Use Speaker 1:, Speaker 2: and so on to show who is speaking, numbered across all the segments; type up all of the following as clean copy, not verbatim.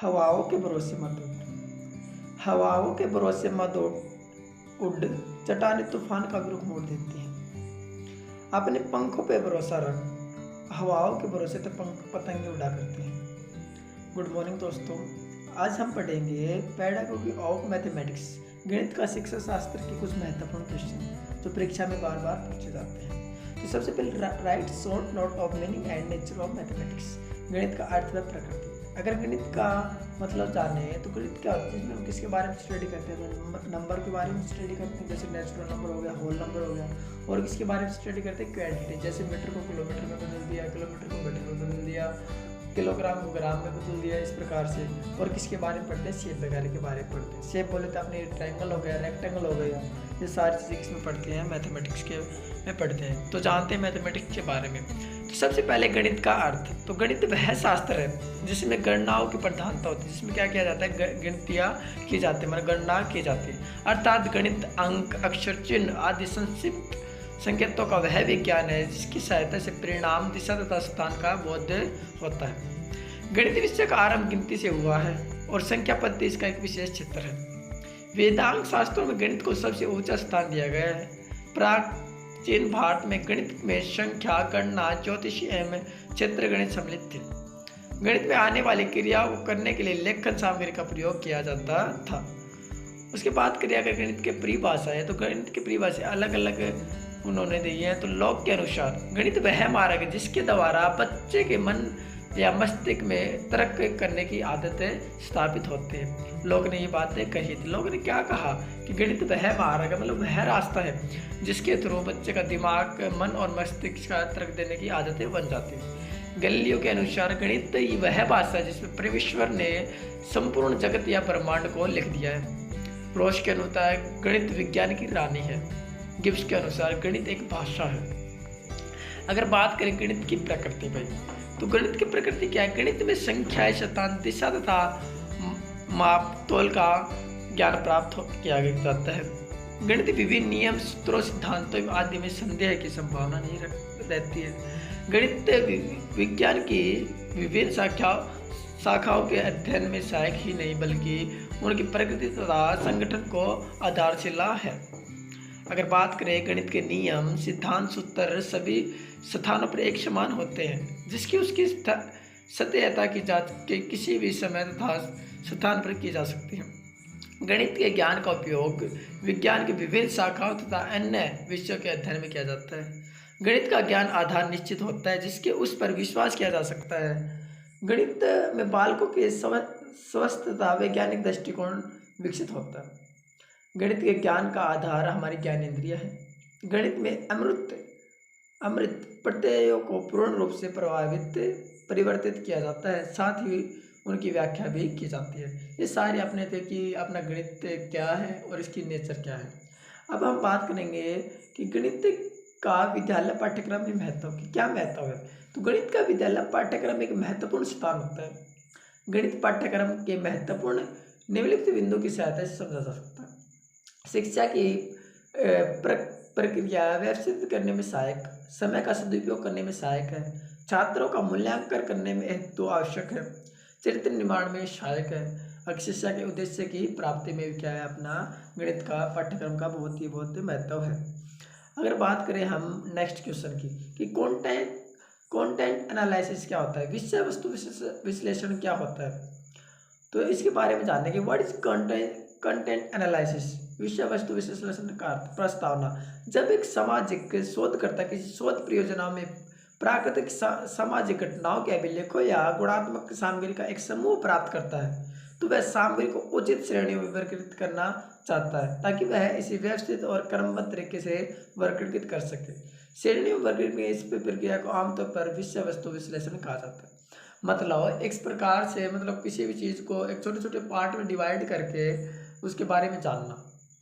Speaker 1: हवाओं के भरोसे मत उड़, हवाओं के भरोसे मत उड़, चट्टानें तूफान का भी रुख मोड़ देती हैं। अपने पंखों पे भरोसा रख, हवाओं के भरोसे तो पंख पतंगे उड़ा करते हैं। गुड मॉर्निंग दोस्तों, आज हम पढ़ेंगे पेडागोगी ऑफ मैथमेटिक्स, गणित का शिक्षा शास्त्र के कुछ महत्वपूर्ण क्वेश्चन जो परीक्षा में बार बार पूछे जाते हैं। तो सबसे पहले right short note of meaning and nature of mathematics, गणित का अर्थ व प्रकृति। अगर गणित का मतलब जाने तो गणित क्या होता है, इसमें हम किसके बारे में स्टडी करते हैं, तो नंबर के बारे में स्टडी करते हैं, जैसे नेचुरल नंबर हो गया, होल नंबर हो गया। और किसके बारे में स्टडी करते हैं, क्वांटिटी, जैसे मीटर को किलोमीटर में बदल दिया, किलोमीटर को मीटर में बदल दिया, किलोग्राम को ग्राम में बदल दिया, इस प्रकार से। और किसके बारे में पढ़ते हैं, शेप वगैरह के बारे में पढ़ते हैं। शेप बोले तो अपने ट्रायंगल हो गया, रेक्टेंगल हो गया, ये सारी चीज़ें किसमें पढ़ते हैं, मैथमेटिक्स के में पढ़ते हैं। तो जानते हैं मैथमेटिक्स के बारे में। तो सबसे पहले गणित का अर्थ, तो गणित वह शास्त्र है जिसमें गणनाओं की प्रधानता होती है, जिसमें क्या किया जाता है, गणितियाँ की जाती है, मतलब गणना की जाती है। अर्थात गणित अंक, अक्षर, चिन्ह आदि संक्षिप्त संकेतों का वह विज्ञान है जिसकी सहायता से परिणाम, दिशा तथा स्थान का बोध होता है। गणित विषय का आरंभ गिनती से हुआ है और संख्या पद्धति इसका एक विशेष क्षेत्र है। वेदांग शास्त्रों में गणित को सबसे ऊंचा स्थान दिया गया है। प्राचीन भारत में गणित में संख्या, गणना, ज्योतिषी एवं क्षेत्र गणित सम्मिलित थे। गणित में आने वाली क्रियाओं को करने के लिए लेखन सामग्री का प्रयोग किया जाता था। उसके बाद क्रिया का गणित के परिभाषा है, तो गणित की परिभाषा अलग अलग उन्होंने दी है। तो लोक के अनुसार गणित वह मार्ग है जिसके द्वारा बच्चे के मन या मस्तिष्क में तर्क करने की आदतें स्थापित होती है। लोग ने ये बातें कही थी। लोगों ने क्या कहा कि गणित वह मार्ग है, मतलब वह रास्ता है जिसके थ्रू बच्चे का दिमाग, मन और मस्तिष्क का तर्क देने की आदतें बन जाती हैं। गैलीलियो के अनुसार गणित वह भाषा है जिसमें परमेश्वर ने संपूर्ण जगत या ब्रह्मांड को लिख दिया है। रोश के अनुसार गणित विज्ञान की रानी है। गिब्स के अनुसार गणित एक भाषा है। अगर बात करें गणित की प्रकृति भाई, तो गणित की प्रकृति क्या है, गणित में संख्याएं, शतांश, दिशा तथा माप तोल का ज्ञान प्राप्त किया जाता है। गणित विभिन्न नियम, सूत्रों, सिद्धांतों आदि में संदेह की संभावना नहीं रहती है। गणित विज्ञान की विभिन्न शाखाओं के अध्ययन में सहायक ही नहीं बल्कि उनकी प्रकृति तथा संगठन को आधारशिला है। अगर बात करें गणित के नियम, सिद्धांत, सूत्र सभी स्थानों पर एक समान होते हैं, जिसकी उसकी सत्यता की जांच के किसी भी समय तथा स्थान पर की जा सकती है। गणित के ज्ञान का उपयोग विज्ञान की विभिन्न शाखाओं तथा अन्य विषयों के अध्ययन में किया जाता है। गणित का ज्ञान आधार निश्चित होता है जिसके उस पर विश्वास किया जा सकता है। गणित में बालकों के स्वस्थ तथा वैज्ञानिक दृष्टिकोण विकसित होता है। गणित के ज्ञान का आधार हमारी ज्ञानेंद्रिय है। गणित में अमृत प्रत्ययों को पूर्ण रूप से परिवर्तित किया जाता है, साथ ही उनकी व्याख्या भी की जाती है। ये सारे अपने थे कि अपना गणित क्या है और इसकी नेचर क्या है। अब हम बात करेंगे कि गणित का विद्यालय पाठ्यक्रम में महत्व की क्या महत्व है। तो गणित का विद्यालय पाठ्यक्रम एक महत्वपूर्ण स्थान होता है। गणित पाठ्यक्रम के महत्वपूर्ण निम्नलिखित बिंदु की सहायता से समझा जा सकता है। शिक्षा की प्रक्रिया व्यवस्थित करने में सहायक, समय का सदुपयोग करने में सहायक है, छात्रों का मूल्यांकन करने में हेतु आवश्यक है, चरित्र निर्माण में सहायक है, और शिक्षा के उद्देश्य की प्राप्ति में भी क्या है, अपना गणित का पाठ्यक्रम का बहुत ही महत्व है। अगर बात करें हम नेक्स्ट क्वेश्चन की कि कंटेंट एनालिसिस क्या होता है, विषय वस्तु विश्लेषण क्या होता है, तो इसके बारे में जानने के व्हाट इज कंटेंट एनालिसिस, विषय वस्तु विश्लेषण का अर्थ, प्रस्तावना। जब एक सामाजिक शोधकर्ता किसी शोध परियोजना में प्राकृतिक सामाजिक घटनाओं के अभिलेखों या गुणात्मक सामग्री का एक समूह प्राप्त करता है, तो वह सामग्री को उचित श्रेणियों में वर्गीकृत करना चाहता है ताकि वह इसे व्यवस्थित और क्रमबद्ध तरीके से वर्गीकृत कर सके। श्रेणियों में वर्गीकृत इस प्रक्रिया को आमतौर पर विषय वस्तु विश्लेषण कहा जाता है। मतलब इस प्रकार से, मतलब किसी भी चीज़ को एक छोटे छोटे पार्ट में डिवाइड करके उसके बारे में जानना,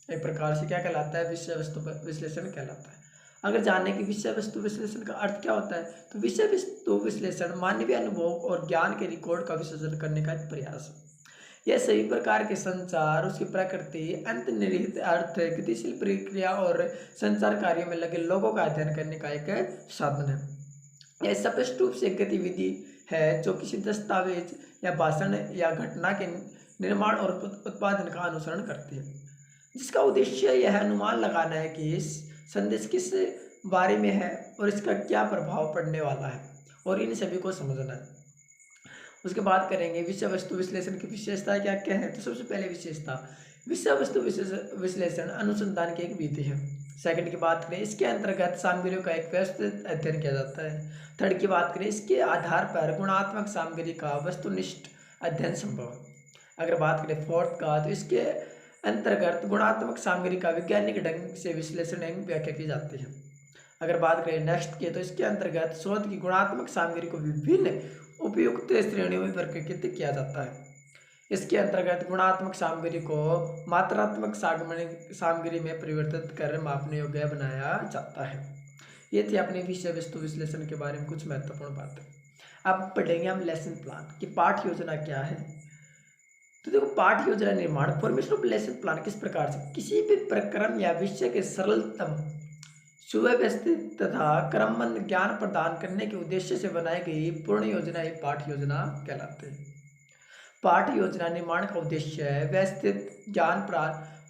Speaker 1: एक प्रकार से क्या कहलाता है, विषय वस्तु विश्लेषण कहलाता है। अगर जानने की विषय वस्तु विश्लेषण का अर्थ क्या होता है, तो विषय वस्तु विश्लेषण मानवीय अनुभव और ज्ञान के रिकॉर्ड का विश्लेषण करने का एक प्रयास है। यह सभी प्रकार के संचार, उसकी प्रकृति, अंतर्निहित अर्थ, गतिशील प्रक्रिया और संचार कार्यों में लगे लोगों का अध्ययन करने का एक साधन है। यह स्पष्ट रूप से गतिविधि है जो किसी दस्तावेज या भाषण या घटना के निर्माण और उत्पादन का अनुसरण करती है, जिसका उद्देश्य यह अनुमान लगाना है कि इस संदेश किस बारे में है और इसका क्या प्रभाव पड़ने वाला है, और इन सभी को समझना है। उसके बाद करेंगे विषय वस्तु विश्लेषण की विशेषता क्या क्या है। तो सबसे पहले विशेषता, विषय वस्तु विश्लेषण अनुसंधान की एक विधि है। सेकंड की बात करें, इसके अंतर्गत सामग्रियों का एक व्यवस्थित अध्ययन किया जाता है। थर्ड की बात करें, इसके आधार पर गुणात्मक सामग्री का वस्तुनिष्ठ अध्ययन संभव है। अगर बात करें फोर्थ का, तो इसके अंतर्गत गुणात्मक सामग्री का वैज्ञानिक ढंग से विश्लेषण एवं व्याख्या की जाती है। अगर बात करें नेक्स्ट की, तो इसके अंतर्गत शोध की गुणात्मक सामग्री को विभिन्न उपयुक्त श्रेणियों में वर्गीकृत किया जाता है। इसके अंतर्गत गुणात्मक सामग्री को मात्रात्मक सामग्री में परिवर्तित कर मापने योग्य बनाया जाता है। ये थी अपने विषय वस्तु विश्लेषण के बारे में कुछ महत्वपूर्ण बातें। अब पढ़ेंगे हम लेसन प्लान कि पाठ योजना क्या है। तो देखो, पाठ योजना निर्माण, फॉर्मेशन ऑफ लेसन प्लान किस प्रकार से किसी भी प्रक्रम या विषय के सरलतम, सुव्यवस्थित तथा क्रमबद्ध ज्ञान प्रदान करने के उद्देश्य से बनाई गई पूर्ण योजना ही पाठ योजना कहलाते हैं। पाठ योजना निर्माण का उद्देश्य है व्यवस्थित ज्ञान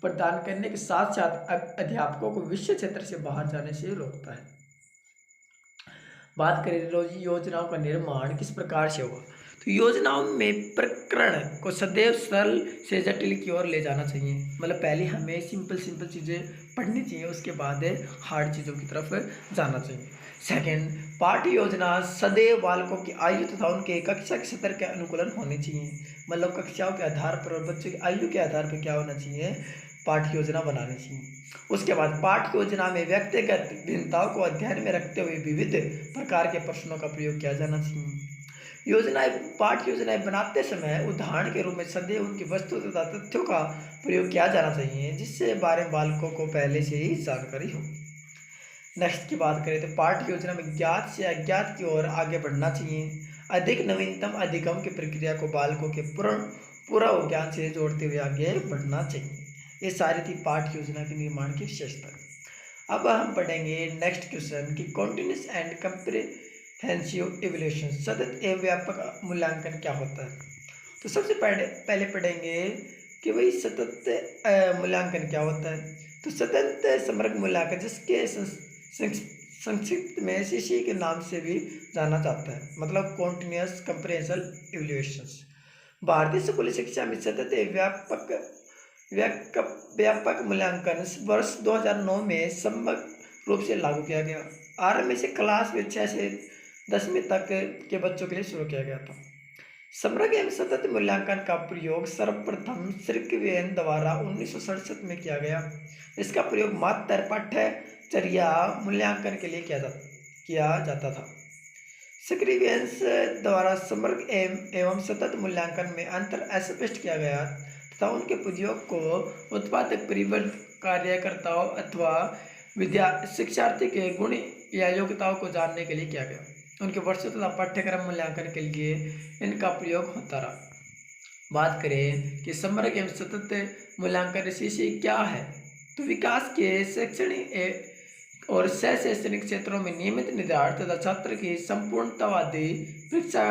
Speaker 1: प्रदान करने के साथ साथ अध्यापकों को विषय क्षेत्र से बाहर जाने से रोकता है। बात करें योजनाओं का निर्माण किस प्रकार से हुआ, तो योजनाओं में प्रकरण को सदैव सरल से जटिल की ओर ले जाना चाहिए। मतलब पहले हमें सिंपल चीज़ें पढ़नी चाहिए, उसके बाद हार्ड चीज़ों की तरफ जाना चाहिए। सेकंड, पाठ्य योजना सदैव बालकों की आयु तथा उनके कक्षा के स्तर के अनुकूलन होनी चाहिए। मतलब कक्षाओं के आधार पर और बच्चों की आयु के आधार पर क्या होना चाहिए, पाठ्य योजना बनानी चाहिए। उसके बाद पाठ्य योजना में व्यक्तिगत भिन्नताओं को अध्ययन में रखते हुए विविध प्रकार के प्रश्नों का प्रयोग किया जाना चाहिए। पाठ्य योजनाएं बनाते समय उदाहरण के रूप में सदैव उनकी वस्तु तथा तथ्यों का प्रयोग किया जाना चाहिए, जिससे बारे में बालकों को पहले से ही जानकारी हो। नेक्स्ट की बात करें तो पाठ्य योजना में ज्ञात से अज्ञात की ओर आगे बढ़ना चाहिए। अधिक नवीनतम अधिगम की प्रक्रिया को बालकों के पूर्व ज्ञान से जोड़ते हुए आगे बढ़ना चाहिए। ये सारी थी पाठ्य योजना के निर्माण की विशेषता। अब हम पढ़ेंगे नेक्स्ट क्वेश्चन कि कॉन्टिन्यूस एंड कंप्रिहेंसिव इवैल्यूएशन, सतत एवं व्यापक मूल्यांकन क्या होता है। तो सबसे पहले पढ़ेंगे कि भाई सतत मूल्यांकन क्या होता है। तो सतत समग्र मूल्यांकन, जिसके संक्षिप्त में सीसी के नाम से भी जाना जाता है, मतलब कॉन्टिन्यूस कंप्रिहेंसिव इवैल्यूएशंस, भारतीय स्कूली शिक्षा में सतत व्यापक मूल्यांकन वर्ष 2009 में समग्र रूप से लागू किया गया। आरंभ से क्लास में 6 से 10वीं तक के बच्चों के लिए शुरू किया गया था। समग्र एवं सतत मूल्यांकन का प्रयोग सर्वप्रथम श्रीकृष्ण द्वारा 1967 में किया गया। इसका प्रयोग मात्र पाठ्यचर्या मूल्यांकन के लिए किया जाता था। श्रीकृष्ण द्वारा समग्र एवं सतत मूल्यांकन में अंतर स्पष्ट किया गया तथा उनके प्रयोग को उत्पादक परिवर्तन कार्यकर्ताओं अथवा शिक्षार्थी के गुण या योग्यताओं को जानने के लिए किया गया। उनके वर्षों तथा पाठ्यक्रम मूल्यांकन के लिए इनका प्रयोग होता रहा। बात करें कि समग्र एवं सतत मूल्यांकन सीसी क्या है, तो विकास के शैक्षणिक और शैक्षणिक क्षेत्रों में नियमित निर्धारण तथा छात्र की संपूर्णतावादी परीक्षा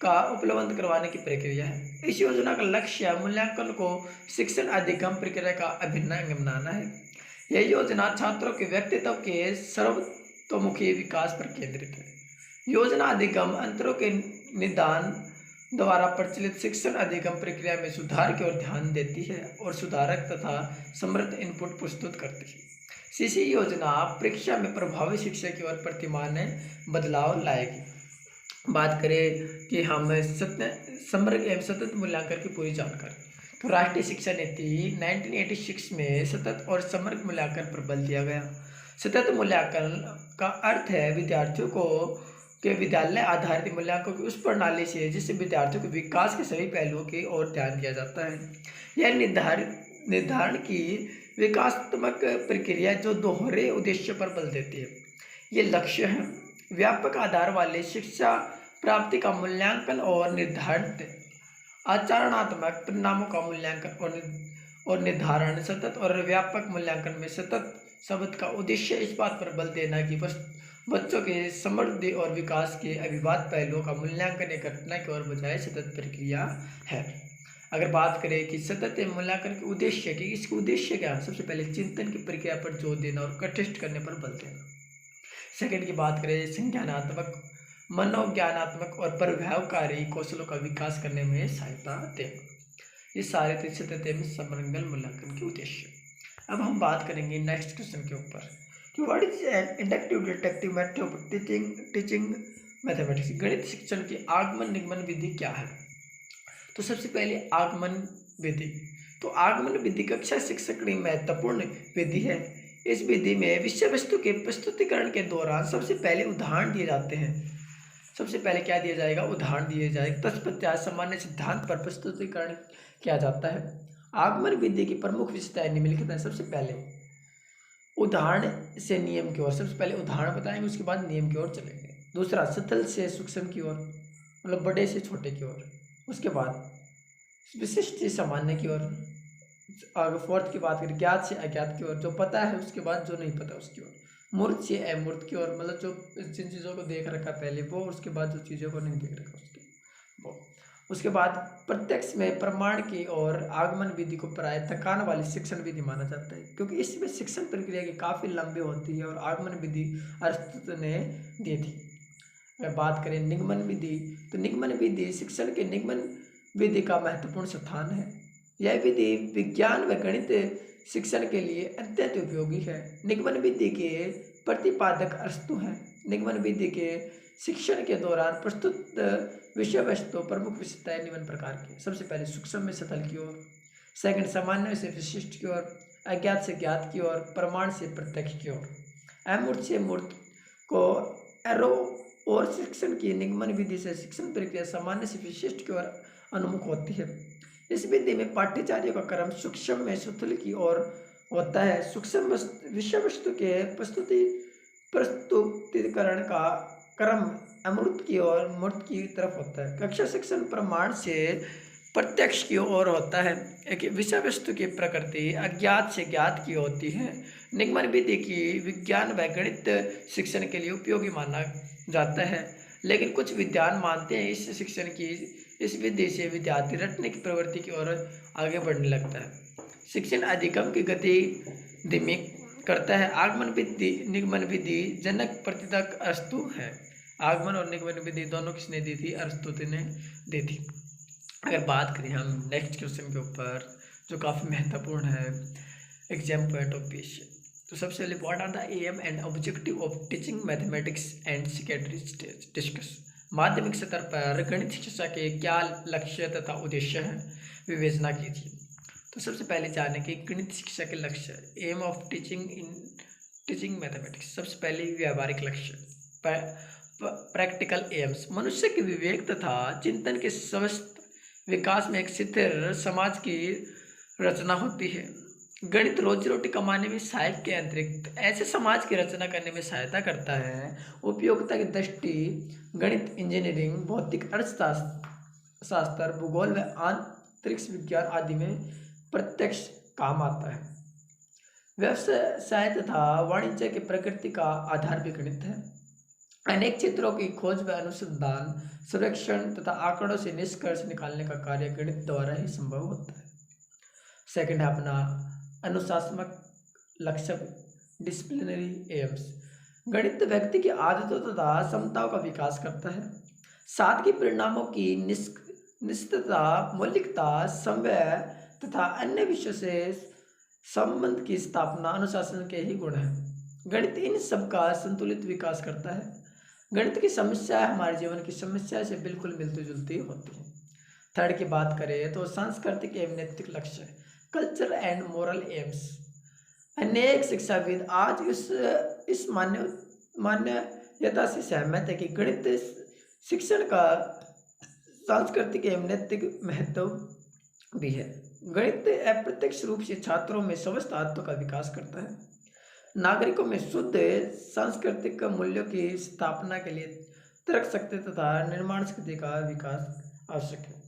Speaker 1: का उपलब्ध करवाने की प्रक्रिया है। इस योजना का लक्ष्य मूल्यांकन को शिक्षण अधिगम प्रक्रिया का अभिन्न अंग बनाना है। यह योजना छात्रों के व्यक्तित्व के सर्वतोमुखी विकास पर केंद्रित है। योजना अधिगम अंतरों के निदान द्वारा प्रचलित शिक्षण अधिगम प्रक्रिया में सुधार की ओर ध्यान देती है और सुधारक तथा समृद्ध इनपुट प्रस्तुत करती है। सीसी योजना परीक्षा में प्रभावी शिक्षा की ओर प्रतिमान बदलाव लाएगी। बात करें कि हम समग्र एवं सतत मूल्यांकन की पूरी जानकारी, तो राष्ट्रीय शिक्षा नीति 1986 में सतत और समग्र मूल्यांकन पर बल दिया गया। सतत मूल्यांकन का अर्थ है विद्यार्थियों के विद्यालय आधारित मूल्यांकन की उस प्रणाली से जिससे विद्यार्थियों के विकास के सभी पहलुओं की ओर ध्यान दिया जाता है। यह निर्धारण की विकासात्मक प्रक्रिया जो दोहरे उद्देश्य पर बल देती है। ये लक्ष्य है व्यापक आधार वाले शिक्षा प्राप्ति का मूल्यांकन और निर्धारित आचरणात्मक परिणामों का मूल्यांकन और निर्धारण। सतत और व्यापक मूल्यांकन में सतत शब्द का उद्देश्य इस बात पर बल देना कि बच्चों के समृद्धि और विकास के अभिवाद पहलुओं का मूल्यांकन एक घटना की ओर बजाय सतत प्रक्रिया है। अगर बात करें कि सतत मूल्यांकन के उद्देश्य की, इसके उद्देश्य क्या है? सबसे पहले चिंतन की प्रक्रिया पर जोर देना और कंटेस्ट करने पर बल देना। सेकंड की बात करें, संज्ञानात्मक, मनोज्ञानात्मक और प्रभावकारी कौशलों का विकास करने में सहायता देना। ये सारे थे सतत समग्र मूल्यांकन के उद्देश्य। अब हम बात करेंगे नेक्स्ट क्वेश्चन के ऊपर कि what is an inductive deductive method of teaching mathematics. गणित शिक्षण की आगमन निगमन विधि क्या है? तो सबसे पहले आगमन विधि। तो आगमन विधि कक्षा शिक्षण की महत्वपूर्ण विधि है। इस विधि में विषय वस्तु के प्रस्तुतिकरण के दौरान सबसे पहले उदाहरण दिए जाते हैं। सबसे पहले क्या दिया जाएगा? उदाहरण दिए जाएगा। तत्पश्चात सामान्य सिद्धांत पर प्रस्तुतिकरण किया जाता है। आगमन विधि की प्रमुख विशेषताएं निम्नलिखित हैं। सबसे पहले उदाहरण से नियम की ओर, सबसे पहले उदाहरण बताएंगे, उसके बाद नियम की ओर चलेंगे। दूसरा, स्थूल से सूक्ष्म की ओर, मतलब बड़े से छोटे की ओर। उसके बाद विशिष्ट से सामान्य की ओर। अगर फोर्थ की बात करें, ज्ञात से अज्ञात की ओर, जो पता है उसके बाद जो नहीं पता उसकी ओर। मूर्त से अमूर्त की ओर, मतलब जो जिन चीज़ों को देख रखा पहले वो, उसके बाद जो चीज़ों को नहीं देख रखा उसके वो। उसके बाद प्रत्यक्ष में प्रमाण की और आगमन विधि को प्राय थकान वाली शिक्षण विधि माना जाता है, क्योंकि इसमें शिक्षण प्रक्रिया की काफ़ी लंबी होती है और आगमन विधि अरिस्टोटल ने दी थी। अगर बात करें निगमन विधि, तो निगमन विधि शिक्षण के निगमन विधि का महत्वपूर्ण स्थान है। यह विधि विज्ञान व गणित शिक्षण के लिए अत्यंत उपयोगी है। निगमन विधि के प्रतिपादक अरिस्टो हैं। निगमन विधि के शिक्षण के दौरान प्रस्तुत विषय वस्तु प्रमुख विशेषताएं निम्न प्रकार की। सबसे पहले सूक्ष्म में स्थल की ओर, सेकंड सामान्य से विशिष्ट की ओर, अज्ञात से ज्ञात की ओर, प्रमाण से प्रत्यक्ष की ओर। अमूर्त से मूर्त को एरो और शिक्षण की निगमन विधि से शिक्षण प्रक्रिया सामान्य से विशिष्ट की ओर अनुमुख होती है। इस विधि में पाठ्यचर्या का क्रम सूक्ष्म में स्थूल की ओर होता है। सूक्ष्म विषय वस्तु के प्रस्तुतिकरण का क्रम अमूर्त की ओर मूर्त की तरफ होता है। कक्षा शिक्षण प्रमाण से प्रत्यक्ष की ओर होता है। एक विषय वस्तु की प्रकृति अज्ञात से ज्ञात की होती है। निगमन विधि की विज्ञान व गणित शिक्षण के लिए उपयोगी माना जाता है, लेकिन कुछ विद्वान मानते हैं इस शिक्षण की इस विधि से विद्यार्थी रटने की प्रवृत्ति की ओर आगे बढ़ने लगता है। शिक्षण अधिगम की गति धीमी करता है। आगमन विधि निगमन विधि जनक प्रतिदक अरिस्टो है। आगमन और निगमन विधि दोनों किसने दी थी? अरिस्टोटल ने दी थी। अगर बात करें हम नेक्स्ट क्वेश्चन के ऊपर, जो काफ़ी महत्वपूर्ण है एग्जाम पॉइंट ऑफ व्यू से, तो सबसे पहले what are the aim and objective of teaching mathematics and secondary stage discuss. माध्यमिक स्तर पर गणित शिक्षा के क्या लक्ष्य तथा उद्देश्य है, विवेचना कीजिए। तो सबसे पहले जाने कि गणित शिक्षा के लक्ष्य, एम ऑफ टीचिंग मैथमेटिक्स। सबसे पहले व्यावहारिक लक्ष्य, प्रैक्टिकल एम्स, मनुष्य के विवेक तथा चिंतन के स्वस्थ विकास में एक स्थिर समाज की रचना होती है। गणित रोजी रोटी कमाने में सहायक के अतिरिक्त ऐसे समाज की रचना करने में सहायता करता है। उपयोगिता की दृष्टि गणित इंजीनियरिंग, भौतिक अर्थशास्त्र, भूगोल व अंतरिक्ष विज्ञान आदि में प्रत्यक्ष काम आता है। व्यवसाय तथा वाणिज्य की प्रकृति का आधार भी गणित है। अनेक क्षेत्रों की खोज व अनुसंधान, सर्वेक्षण तथा आंकड़ों से निष्कर्ष निकालने का कार्य गणित द्वारा ही संभव होता है। सेकंड है अपना अनुशासनात्मक लक्ष्य, डिसिप्लिनरी एम्स। गणित व्यक्ति की आदतों तथा क्षमताओं का विकास करता है। साथ ही परिणामों की निश्चितता, मौलिकता, समन्वय तथा अन्य विषयों से संबंध की स्थापना अनुशासन के ही गुण हैं। गणित इन सब का संतुलित विकास करता है। गणित की समस्या हमारे जीवन की समस्या से बिल्कुल मिलती जुलती होती है। थर्ड की बात करें तो सांस्कृतिक एवं नैतिक लक्ष्य, कल्चर एंड मोरल एम्स। अनेक शिक्षाविद आज इस मान्यता से सहमत है कि गणित शिक्षण का सांस्कृतिक एवं नैतिक महत्व भी है। गणित अप्रत्यक्ष रूप से छात्रों में समस्त आदतों का विकास करता है। नागरिकों में शुद्ध सांस्कृतिक मूल्यों की स्थापना के लिए तर्क शक्ति तथा निर्माण शक्ति का विकास आवश्यक है।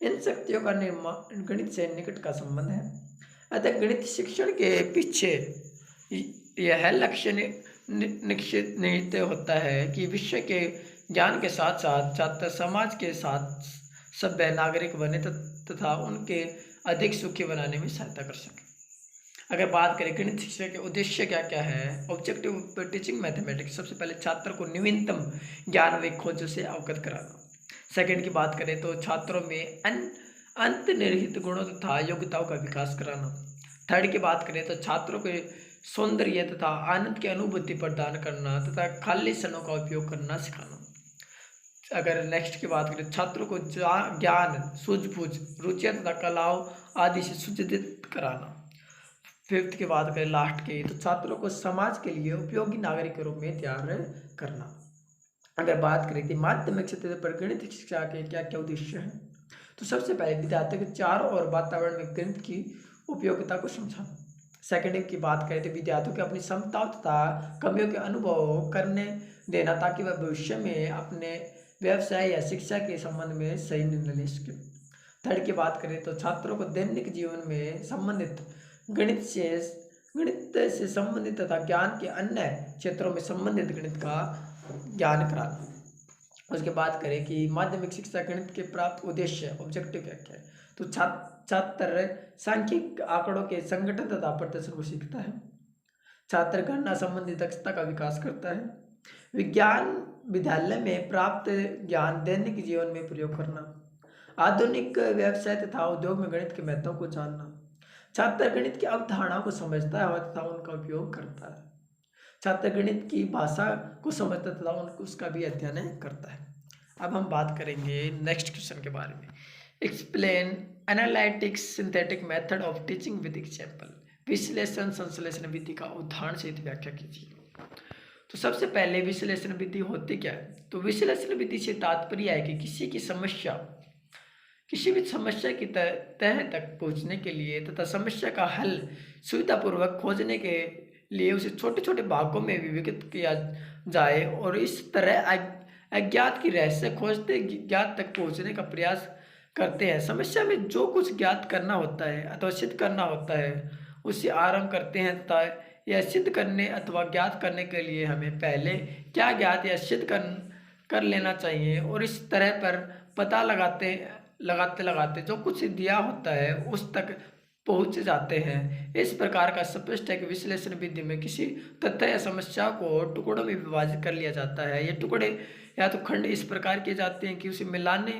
Speaker 1: इन शक्तियों का निर्माण गणित से निकट का संबंध है। अतः गणित शिक्षण के पीछे यह लक्ष्य निश्चित होता है कि विषय के ज्ञान के साथ साथ छात्र समाज के साथ सभ्य नागरिक बने तथा उनके अधिक सुखी बनाने में सहायता कर सके। अगर बात करें गणित शिक्षा के उद्देश्य क्या क्या है, ऑब्जेक्टिव टीचिंग मैथमेटिक्स, सबसे पहले छात्र को नवीनतम ज्ञान व खोज से अवगत कराना। सेकंड की बात करें तो छात्रों में अंतर्निहित गुणों तथा योग्यताओं का विकास कराना। थर्ड की बात करें तो छात्रों को सौंदर्य तथा आनंद की अनुभूति प्रदान करना तथा खाली क्षणों का उपयोग करना सिखाना। अगर नेक्स्ट की बात करें, छात्रों को ज्ञान, सूझबूझ, रुचियां तथा कलाओं आदि से सुदृढ़ कराना। फिफ्थ की बात करें लास्ट की, तो छात्रों को समाज के लिए उपयोगी नागरिक के रूप में तैयार करना। अगर बात करें कि माध्यमिक सतह पर गणित शिक्षा के क्या क्या उद्देश्य हैं, तो सबसे पहले विद्यार्थियों के चारों और वातावरण में गणित की उपयोगिता को समझाना। सेकेंड की बात करें तो विद्यार्थियों को अपनी क्षमताओं तथा कमियों के अनुभव करने देना ताकि वह भविष्य में अपने व्यवसाय या शिक्षा के संबंध में सही निर्णय ले सके। थर्ड की बात करें तो छात्रों को दैनिक जीवन में संबंधित गणित से संबंधित तथा ज्ञान के अन्य क्षेत्रों में संबंधित गणित का ज्ञान कराना। उसके बाद करें कि माध्यमिक शिक्षा गणित के प्राप्त उद्देश्य, ऑब्जेक्टिव क्या क्या है, तो छात्र सांख्यिक आंकड़ों के संगठन तथा प्रदर्शन को सीखता है। छात्र गणना संबंधी दक्षता का विकास करता है। विज्ञान विद्यालय में प्राप्त ज्ञान दैनिक जीवन में प्रयोग करना। आधुनिक व्यवसाय तथा उद्योग में गणित के महत्व को जानना। छात्र गणित की अवधारणाओं को समझता है तथा उनका उपयोग करता है। छात्र गणित की भाषा को समझता है तथा उसका भी अध्ययन करता है। अब हम बात करेंगे नेक्स्ट क्वेश्चन के बारे में। Explain analytics synthetic method of teaching with example. विश्लेषण संश्लेषण विधि का उदाहरण सहित व्याख्या कीजिए। तो सबसे पहले विश्लेषण विधि होती क्या है, तो विश्लेषण विधि से तात्पर्य है कि किसी भी समस्या की तह तक पहुंचने के लिए तथा समस्या का हल सुविधापूर्वक खोजने के लिए उसे छोटे छोटे भागों में विभाजित किया जाए और इस तरह अज्ञात की रहस्य खोजते ज्ञात तक पहुंचने का प्रयास करते हैं। समस्या में जो कुछ ज्ञात करना होता है अथवा सिद्ध करना होता है उससे आरंभ करते हैं तथा यह सिद्ध करने अथवा ज्ञात करने के लिए हमें पहले क्या ज्ञात या सिद्ध कर लेना चाहिए और इस तरह पर पता लगाते लगाते जो कुछ दिया होता है उस तक पहुंच जाते हैं। इस प्रकार का स्पष्ट है कि विश्लेषण विधि में किसी तथ्य या समस्या को टुकड़ों में विभाजित कर लिया जाता है। ये टुकड़े या तो खंड इस प्रकार किए जाते हैं कि उसे मिलाने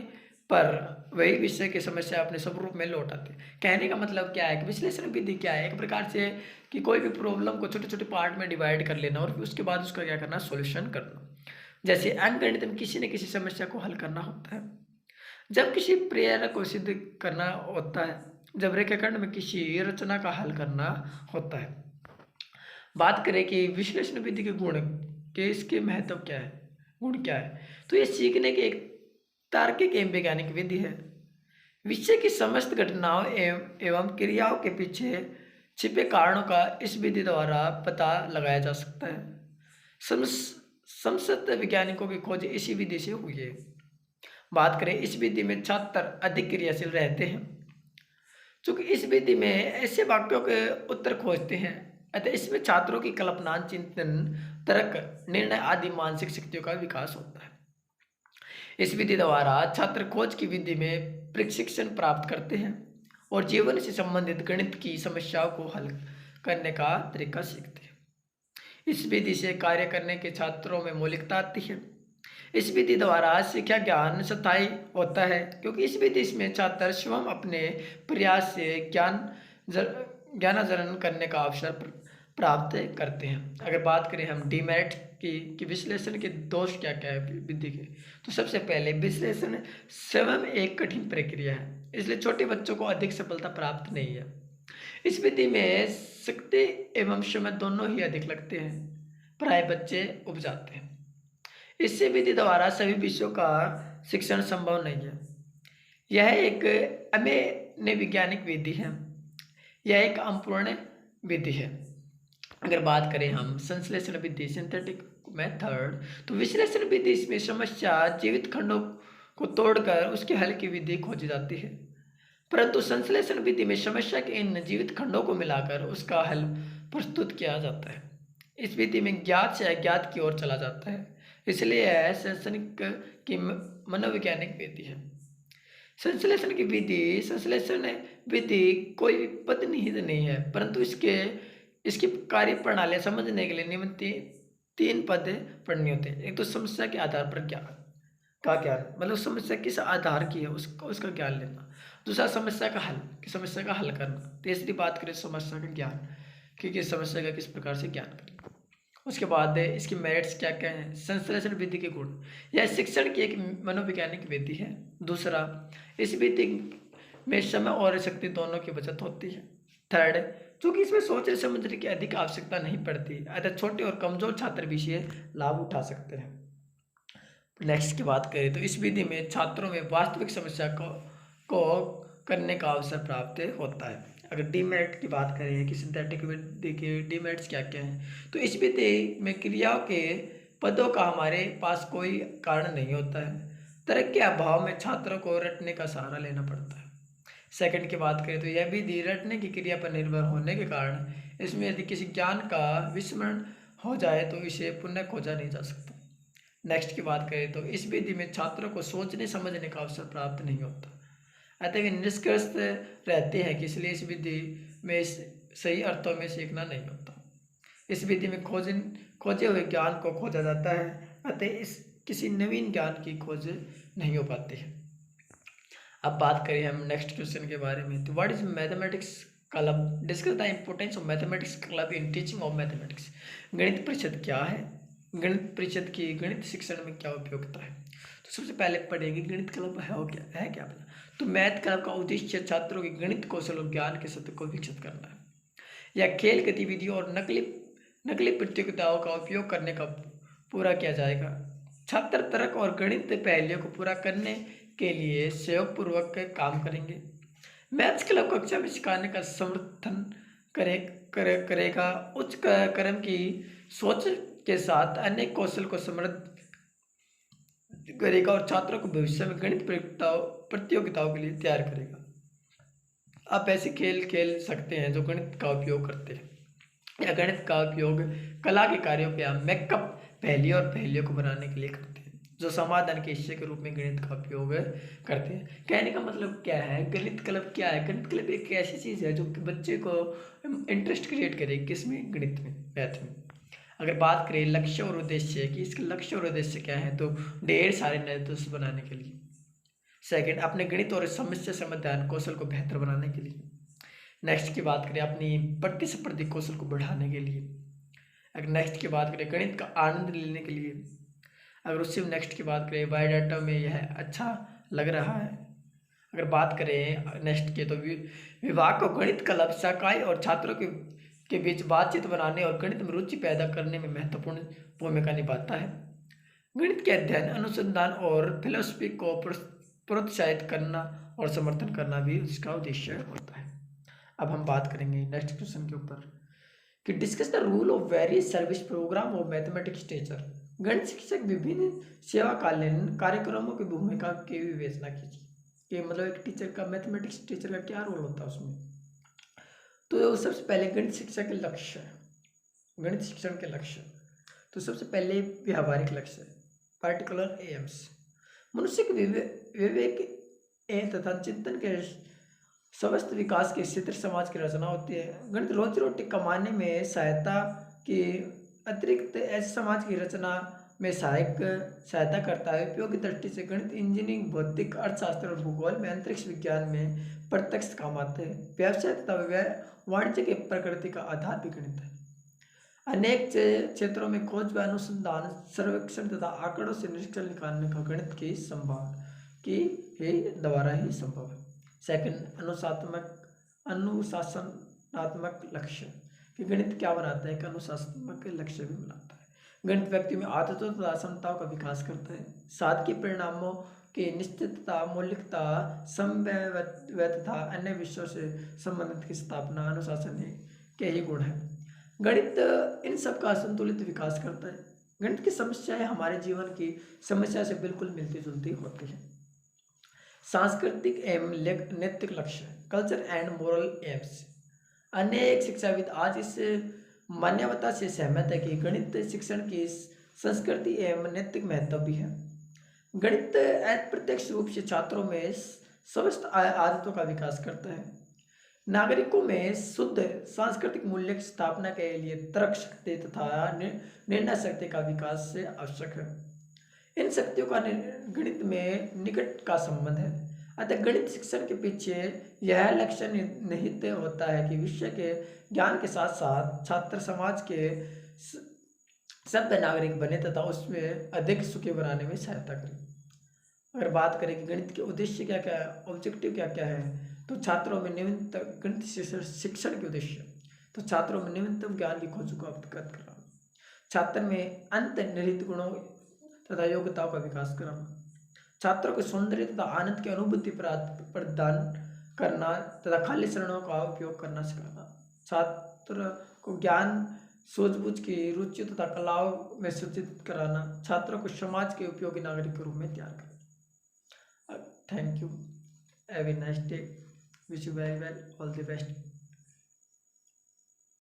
Speaker 1: पर वही विषय की समस्या अपने स्वरूप में लौट आती है। कहने का मतलब क्या है कि विश्लेषण विधि क्या है, एक प्रकार से कि कोई भी प्रॉब्लम को छोटे छोटे पार्ट में डिवाइड कर लेना और उसके बाद उसका क्या करना, सॉल्यूशन करना। जैसे अंकगणित में किसी न किसी समस्या को हल करना होता है, जब किसी प्रेरक को सिद्ध करना होता है, जब रेखाखंड में किसी रचना का हल करना होता है। बात करें कि विश्लेषण विधि के गुण के इसके महत्व क्या है, गुण क्या है, तो ये सीखने की एक तार्किक एवं वैज्ञानिक विधि है। विषय की समस्त घटनाओं एवं क्रियाओं के पीछे छिपे कारणों का इस विधि द्वारा पता लगाया जा सकता है। समस्त वैज्ञानिकों की खोज इसी विधि से हुई है। बात करें इस विधि में छात्र अधिक क्रियाशील रहते हैं, चूंकि इस विधि में ऐसे वाक्यों के उत्तर खोजते हैं, अतः इसमें छात्रों की कल्पना, चिंतन, तर्क, निर्णय आदि मानसिक शक्तियों का विकास होता है। इस विधि द्वारा छात्र खोज की विधि में प्रशिक्षण प्राप्त करते हैं और जीवन से संबंधित गणित की समस्याओं को हल करने का तरीका सीखते हैं। इस विधि से कार्य करने के छात्रों में मौलिकता आती है। इस विधि द्वारा शिक्षा ज्ञान स्थायी होता है, क्योंकि इस विधि में छात्र स्वयं अपने प्रयास से ज्ञानार्जन करने का अवसर प्राप्त करते हैं। अगर बात करें हम डीमेरिट की विश्लेषण के दोष क्या क्या है विधि के, तो सबसे पहले विश्लेषण स्वयं एक कठिन प्रक्रिया है, इसलिए छोटे बच्चों को अधिक सफलता प्राप्त नहीं है। इस विधि में शक्ति एवं समय दोनों ही अधिक लगते हैं, प्राय बच्चे उब जाते हैं। इससे विधि द्वारा सभी विषयों का शिक्षण संभव नहीं है। यह एक अमेय वैज्ञानिक विधि है, यह एक अपूर्ण विधि है। अगर बात करें हम संश्लेषण विधि, सिंथेटिक मेथड, तो विश्लेषण विधि इसमें समस्या जीवित खंडों को तोड़कर उसके हल की विधि खोजी जाती है, परंतु संश्लेषण विधि में समस्या के इन जीवित खंडों को मिलाकर उसका हल प्रस्तुत किया जाता है। इस विधि में ज्ञात से अज्ञात की ओर चला जाता है, इसलिए यह शैक्षणिक की मनोवैज्ञानिक विधि है। संश्लेषण विधि कोई पदनिहित नहीं है, परंतु इसकी कार्य प्रणाली समझने के लिए निम्न तीन पद पढ़नी होते हैं। एक तो समस्या के आधार पर ज्ञान का ज्ञान, मतलब समस्या किस आधार की है उसका ज्ञान लेना। दूसरा समस्या का हल, कि समस्या का हल करना। तीसरी बात करें समस्या का ज्ञान, कि किस समस्या का किस प्रकार से ज्ञान करें। उसके बाद इसकी मेरिट्स क्या क्या हैं। संश्लेषण विधि के गुण, यह शिक्षण की एक मनोवैज्ञानिक विधि है। दूसरा, इस विधि में समय और शक्ति दोनों की बचत होती है। थर्ड, चूंकि इसमें सोचने समझने की अधिक आवश्यकता नहीं पड़ती, अतः छोटे और कमजोर छात्र भी इसे लाभ उठा सकते हैं। नेक्स्ट की बात करें तो इस विधि में छात्रों में वास्तविक समस्या को करने का अवसर प्राप्त होता है। अगर डीमेरिट की बात करें कि सिंथेटिक विधि के डीमेरिट्स क्या क्या हैं, तो इस विधि में क्रियाओं के पदों का हमारे पास कोई कारण नहीं होता है। तर्क के अभाव में छात्रों को रटने का सहारा लेना पड़ता है। सेकंड की बात करें तो यह विधि रटने की क्रिया पर निर्भर होने के कारण इसमें यदि किसी ज्ञान का विस्मरण हो जाए तो इसे पुनः खोजा नहीं जा सकता। नेक्स्ट की बात करें तो इस विधि में छात्रों को सोचने समझने का अवसर प्राप्त नहीं होता, अतः वे निष्कर्ष रहते हैं कि इसलिए इस विधि में सही अर्थों में सीखना नहीं होता। इस विधि में खोजे हुए ज्ञान को खोजा जाता है, अतः इस किसी नवीन ज्ञान की खोज नहीं हो पाती है। अब बात करें हम नेक्स्ट क्वेश्चन के बारे में, तो what is mathematics club, discuss the importance of mathematics club in teaching of mathematics. गणित परिषद क्या है, गणित परिषद की गणित शिक्षण में क्या उपयोगिता है। तो सबसे पहले पढ़ेंगे गणित क्लब है क्या पता। तो मैथ क्लब का उद्देश्य छात्रों के गणित कौशल और ज्ञान के सत्य को विकसित करना है। यह खेल गतिविधियों और नकली प्रतियोगिताओं का उपयोग करने का पूरा किया जाएगा। छात्र तर्क और गणित पहलुओं को पूरा करने के लिए सहयोगपूर्वक काम करेंगे। मैथ्स क्लब कक्षा में सिखाने का समर्थन करेगा। उच्च क्रम की सोच के साथ अनेक कौशल को समृद्ध करेगा और छात्रों को भविष्य में गणित प्रतियोगिताओं के लिए तैयार करेगा। आप ऐसे खेल खेल सकते हैं जो गणित का उपयोग करते हैं, या गणित का उपयोग कला के कार्यों या मेकअप पहेलियों को बनाने के लिए करते हैं, जो समाधान के हिस्से के रूप में गणित का उपयोग करते हैं। कहने का मतलब क्या है, गणित क्लब क्या है। गणित क्लब एक ऐसी चीज़ है जो बच्चे को इंटरेस्ट क्रिएट करे, किसमें, गणित में, मैथ में। अगर बात करें लक्ष्य और उद्देश्य कि इसके लक्ष्य और उद्देश्य क्या है, तो ढेर सारे नए दोस्त बनाने के लिए। सेकंड, अपने गणित और समस्या समाधान कौशल को बेहतर बनाने के लिए। नेक्स्ट की बात करें अपनी प्रतिस्पर्धी कौशल को बढ़ाने के लिए। अगर नेक्स्ट की बात करें गणित का आनंद लेने के लिए। अगर उससे नेक्स्ट की बात करें बायोडाटा में यह अच्छा लग रहा है। अगर बात करें नेक्स्ट के तो विभाग को गणित क्लब शाखाएं और छात्रों के बीच बातचीत बनाने और गणित में रुचि पैदा करने में महत्वपूर्ण भूमिका निभाता है। गणित के अध्ययन, अनुसंधान और फिलोसफी को प्रोत्साहित करना और समर्थन करना भी इसका उद्देश्य होता है। अब हम बात करेंगे नेक्स्ट क्वेश्चन के ऊपर कि discuss the rule of various service program of mathematics teacher. गणित शिक्षक विभिन्न सेवाकालीन कार्यक्रमों की भूमिका की विवेचना कीजिए। कि मतलब एक टीचर का, मैथमेटिक्स टीचर का क्या रोल होता है उसमें। तो सबसे पहले गणित शिक्षा के लक्ष्य, गणित शिक्षण के लक्ष्य। तो सबसे पहले व्यावहारिक लक्ष्य, पार्टिकुलर एम्स। मनुष्य के विवेक तथा चिंतन के स्वस्थ विकास के क्षेत्र समाज की रचना होती है। गणित रोजी रोटी कमाने में सहायता की अतिरिक्त ऐसे समाज की रचना में सहायता करता है। उपयोगी दृष्टि से गणित इंजीनियरिंग, भौतिक, अर्थशास्त्र और भूगोल में, अंतरिक्ष विज्ञान में प्रत्यक्ष काम आते हैं। व्यवसाय तथा वाणिज्य के प्रकृति का आधार भी गणित है। अनेक क्षेत्रों में खोज व अनुसंधान, सर्वेक्षण तथा आंकड़ों से निष्कर्ष निकालने का गणित की द्वारा ही संभव है। सेकंड, अनुशासनात्मक लक्ष्य कि गणित क्या बनाता है, एक अनुशासनात्मक लक्ष्य भी बनाता है। गणित व्यक्ति में आदतों तथा क्षमताओं का विकास करता है। सादगी, परिणामों की निश्चितता, मौलिकता, समन्वयता, अन्य विषयों से संबंधित की स्थापना, अनुशासन के ही गुण है। गणित इन सब का संतुलित विकास करता है। गणित की समस्याएं हमारे जीवन की समस्या से बिल्कुल मिलती जुलती होती है। सांस्कृतिक एवं नैतिक लक्ष्य, कल्चर एंड मोरल एम्स। अनेक शिक्षाविद आज इस मान्यता से सहमत है कि गणित शिक्षण की संस्कृति एवं नैतिक महत्व भी है। गणित अप्रत्यक्ष रूप से छात्रों में स्वस्थ आदतों का विकास करता है, नागरिकों में शुद्ध सांस्कृतिक मूल्य की स्थापना के लिए तर्क शक्ति तथा निर्णय शक्ति का विकास से आवश्यक है। इन शक्तियों का गणित में निकट का संबंध है। अतः गणित शिक्षण के पीछे यह लक्ष्य निहित होता है कि विषय के ज्ञान के साथ साथ छात्र समाज के सभ्य नागरिक बने तथा उसमें अधिक सुखी बनाने में सहायता करें। अगर बात करें कि गणित के उद्देश्य क्या क्या है, ऑब्जेक्टिव क्या क्या है, तो छात्रों में न्यूनतम गणित शिक्षण के उद्देश्य, तो छात्रों में न्यूनतम ज्ञान की खोज को अवगत कराना, छात्र में अंतर्निहित गुणों तथा योग्यताओं का विकास कराना, छात्रों को सौंदर्य तथा आनंद की अनुभूति प्रदान करना तथा खाली चरणों का उपयोग करना सिखाना, छात्र को ज्ञान सूझबूझ की रुचि तथा कलाओं में सूचित कराना, छात्रों को समाज के उपयोगी नागरिक के रूप में तैयार करना। Thank you, have a nice day, wish you very well, all the best.